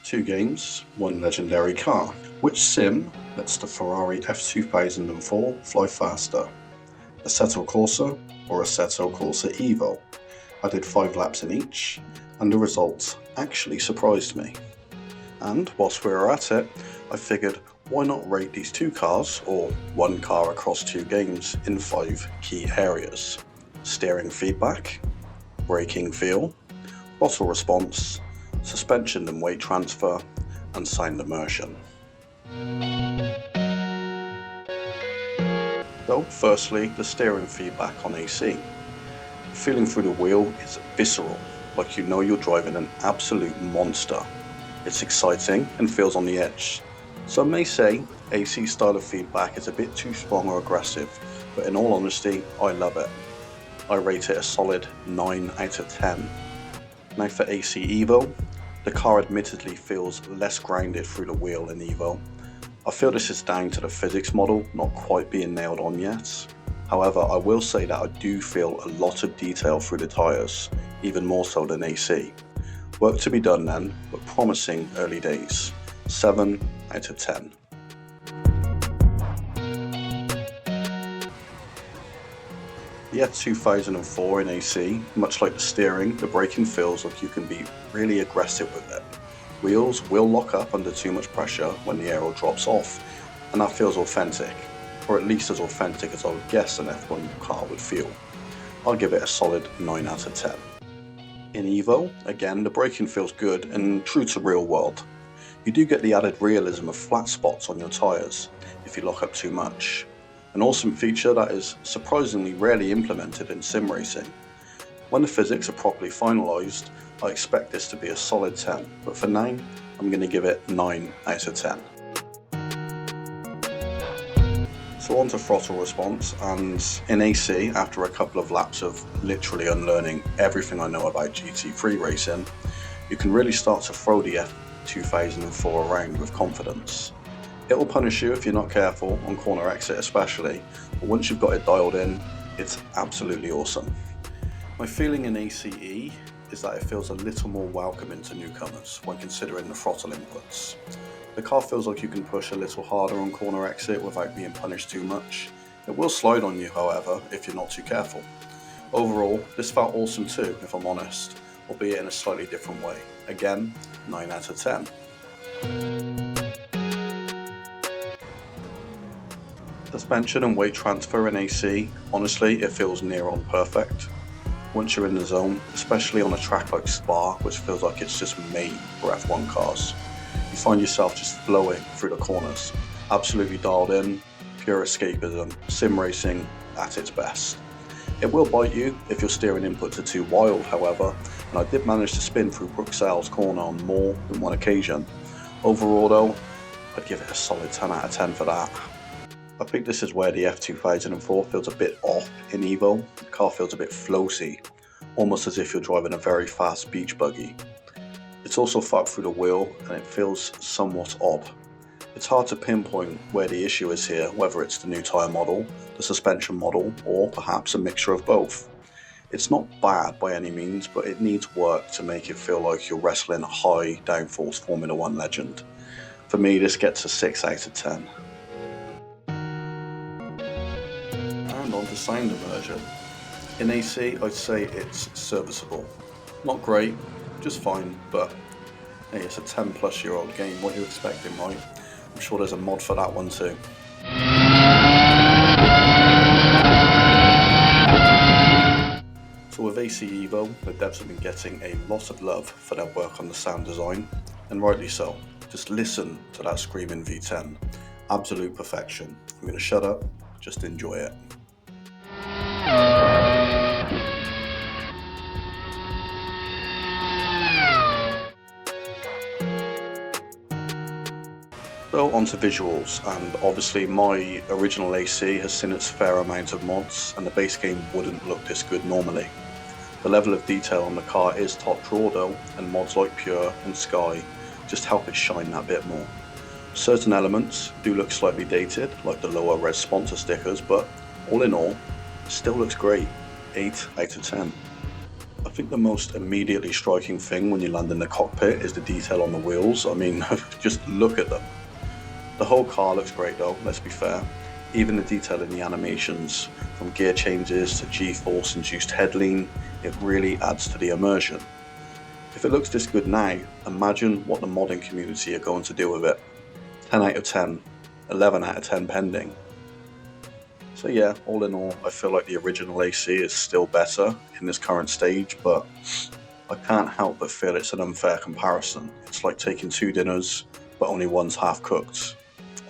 2 games, 1 legendary car. Which sim lets the Ferrari F2004 fly faster? Assetto Corsa or Assetto Corsa EVO? I did 5 laps in each, and the results actually surprised me. And whilst we were at it, I figured why not rate these 2 cars, or 1 car across 2 games, in 5 key areas: steering feedback, braking feel, throttle response, suspension and weight transfer, and sound immersion. So firstly, the steering feedback on AC. Feeling through the wheel is visceral, like you know you're driving an absolute monster. It's exciting and feels on the edge. Some may say AC style of feedback is a bit too strong or aggressive, but in all honesty, I love it. I rate it a solid 9 out of 10. Now for AC EVO, the car admittedly feels less grounded through the wheel in EVO. I feel this is down to the physics model not quite being nailed on yet. However, I will say that I do feel a lot of detail through the tyres, even more so than AC. Work to be done then, but promising early days. 7 out of 10. The F2004 in AC, much like the steering, the braking feels like you can be really aggressive with it. Wheels will lock up under too much pressure when the aero drops off, and that feels authentic, or at least as authentic as I would guess an F1 car would feel. I'll give it a solid 9 out of 10. In EVO, again, the braking feels good and true to real world. You do get the added realism of flat spots on your tyres if you lock up too much. An awesome feature that is surprisingly rarely implemented in sim racing. When the physics are properly finalised, I expect this to be a solid 10, but for now, I'm going to give it 9 out of 10. So on to throttle response, and in AC, after a couple of laps of literally unlearning everything I know about GT3 racing, you can really start to throw the F2004 around with confidence. It will punish you if you're not careful, on corner exit especially, but once you've got it dialed in, it's absolutely awesome. My feeling in ACE is that it feels a little more welcoming to newcomers when considering the throttle inputs. The car feels like you can push a little harder on corner exit without being punished too much. It will slide on you, however, if you're not too careful. Overall, this felt awesome too, if I'm honest, albeit in a slightly different way. Again, 9 out of 10. Suspension and weight transfer in AC, honestly, it feels near on perfect. Once you're in the zone, especially on a track like Spa, which feels like it's just made for F1 cars, you find yourself just flowing through the corners. Absolutely dialed in, pure escapism, sim racing at its best. It will bite you if your steering inputs are too wild, however, and I did manage to spin through Bruxelles corner on more than one occasion. Overall though, I'd give it a solid 10 out of 10 for that. I think this is where the F2004 feels a bit off in EVO. The car feels a bit floaty, almost as if you're driving a very fast beach buggy. It's also fucked through the wheel and it feels somewhat odd. It's hard to pinpoint where the issue is here, whether it's the new tyre model, the suspension model, or perhaps a mixture of both. It's not bad by any means, but it needs work to make it feel like you're wrestling a high downforce Formula 1 legend. For me, this gets a 6 out of 10. And on to sound immersion. In AC, I'd say it's serviceable. Not great, just fine, but hey, it's a 10-plus-year-old game, what are you expecting, right? I'm sure there's a mod for that one too. So with AC EVO, the devs have been getting a lot of love for their work on the sound design, and rightly so. Just listen to that screaming V10. Absolute perfection. I'm going to shut up, just enjoy it. So on to visuals, and obviously my original AC has seen its fair amount of mods, and the base game wouldn't look this good normally. The level of detail on the car is top drawer though, and mods like Pure and Sky just help it shine that bit more. Certain elements do look slightly dated, like the lower res sponsor stickers, but all in all, it still looks great. 8 out of 10. I think the most immediately striking thing when you land in the cockpit is the detail on the wheels. I mean, just look at them. The whole car looks great though, let's be fair. Even the detail in the animations, from gear changes to G-force induced head lean, it really adds to the immersion. If it looks this good now, imagine what the modding community are going to do with it. 10 out of 10, 11 out of 10 pending. So yeah, all in all, I feel like the original AC is still better in this current stage, but I can't help but feel it's an unfair comparison. It's like taking two dinners, but only one's half cooked.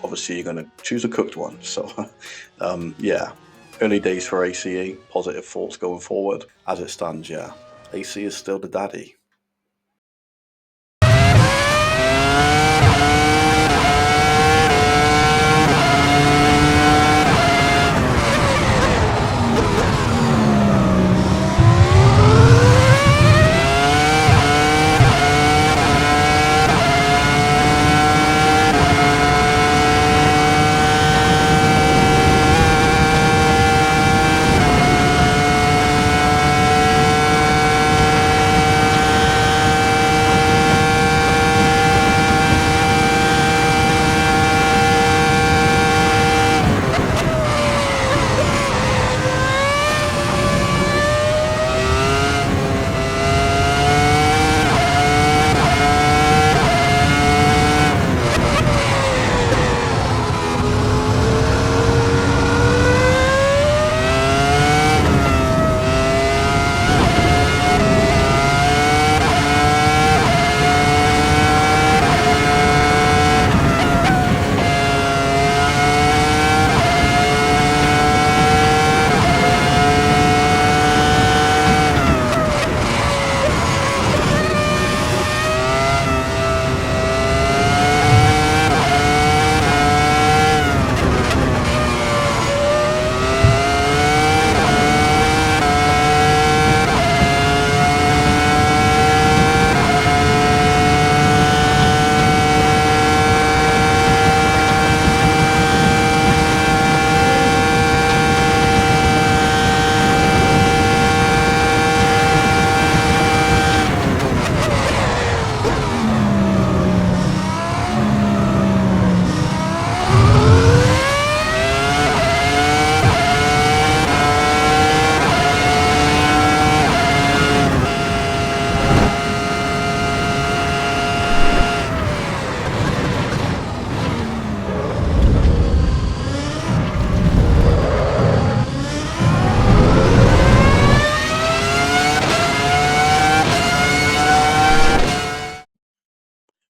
Obviously you're going to choose a cooked one, so yeah. Early days for ACE, positive thoughts going forward. As it stands, yeah, AC is still the daddy.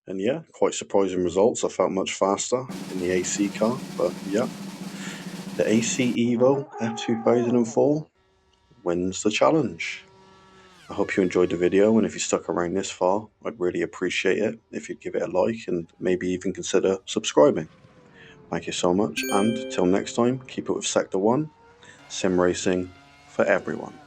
And yeah, quite surprising results. I felt much faster in the AC car, but yeah. The AC EVO F2004 wins the challenge. I hope you enjoyed the video, and if you stuck around this far, I'd really appreciate it if you'd give it a like and maybe even consider subscribing. Thank you so much, and till next time, keep it with Sector 1, sim racing for everyone.